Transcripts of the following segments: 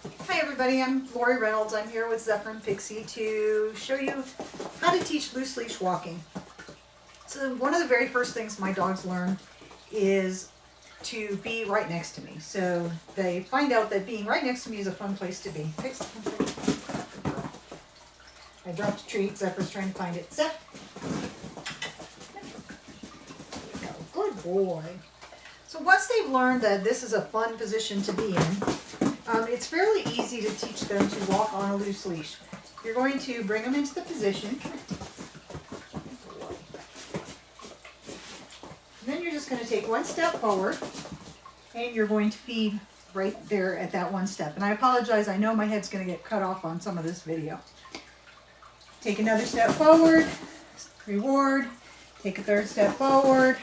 Hi everybody, I'm Lorrie Reynolds. I'm here with Zephyr and Pixie to show you how to teach loose leash walking. So one of the very first things my dogs learn is to be right next to me. So they find out that being right next to me is a fun place to be. Pixie, I dropped a treat. Zephyr's trying to find it. Zeph. There you go. Good boy. So once they've learned that this is a fun position to be in, it's fairly easy to teach them to walk on a loose leash. You're going to bring them into the position. And then you're just going to take one step forward and you're going to feed right there at that one step. And I apologize, I know my head's going to get cut off on some of this video. Take another step forward, reward, take a third step forward,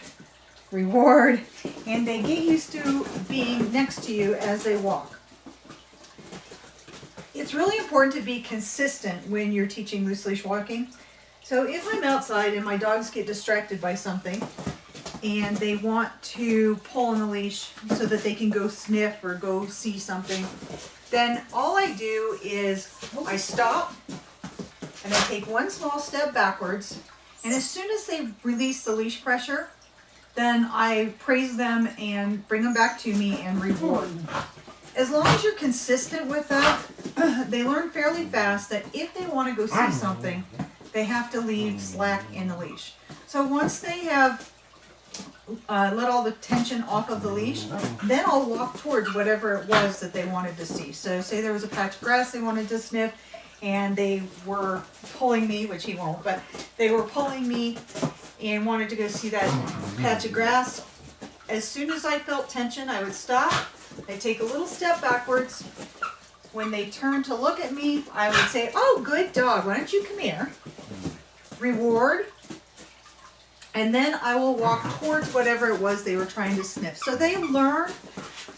reward, and they get used to being next to you as they walk. It's really important to be consistent when you're teaching loose leash walking. So if I'm outside and my dogs get distracted by something and they want to pull on the leash so that they can go sniff or go see something, then all I do is I stop and I take one small step backwards, and as soon as they release the leash pressure, then I praise them and bring them back to me and reward. As long as you're consistent with that, they learn fairly fast that if they want to go see something, they have to leave slack in the leash. So once they have let all the tension off of the leash, then I'll walk towards whatever it was that they wanted to see. So say there was a patch of grass they wanted to sniff, and they were pulling me, which he won't, but they were pulling me and wanted to go see that patch of grass. As soon as I felt tension, I would stop. I'd take a little step backwards. When they turn to look at me, I would say, "Oh, good dog, why don't you come here?" Reward. And then I will walk towards whatever it was they were trying to sniff. So they learn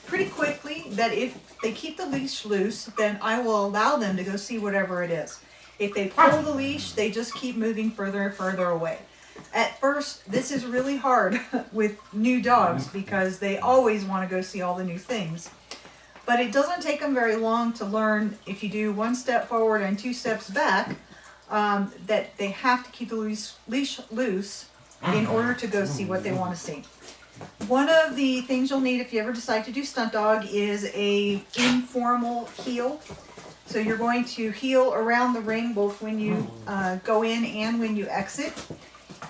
pretty quickly that if they keep the leash loose, then I will allow them to go see whatever it is. If they pull the leash, they just keep moving further and further away. At first, this is really hard with new dogs because they always want to go see all the new things. But it doesn't take them very long to learn, if you do one step forward and two steps back, that they have to keep the leash loose in order to go see what they want to see. One of the things you'll need if you ever decide to do stunt dog is a informal heel. So you're going to heel around the ring both when you go in and when you exit.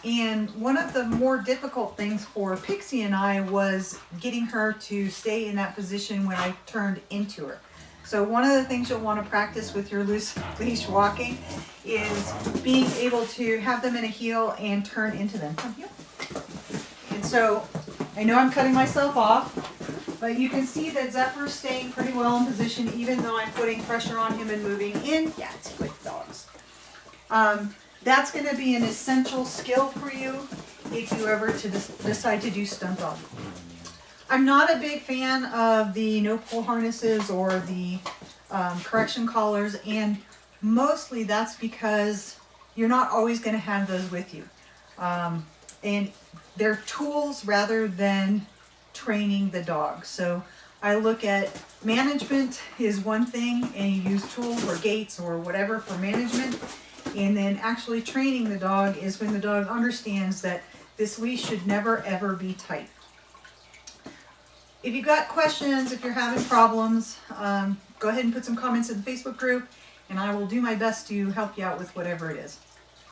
And one of the more difficult things for Pixie and I was getting her to stay in that position when I turned into her. So one of the things you'll want to practice with your loose leash walking is being able to have them in a heel and turn into them. Come here. And so I know I'm cutting myself off, but you can see that Zephyr's staying pretty well in position even though I'm putting pressure on him and moving in. Yeah, it's good dogs. That's going to be an essential skill for you if you ever decide to do stunt dog. I'm not a big fan of the no pull harnesses or the correction collars, and mostly that's because you're not always going to have those with you. And they're tools rather than training the dog. So I look at management is one thing, and you use tools or gates or whatever for management. And then actually training the dog is when the dog understands that this leash should never ever be tight. If you've got questions, if you're having problems, go ahead and put some comments in the Facebook group, and I will do my best to help you out with whatever it is.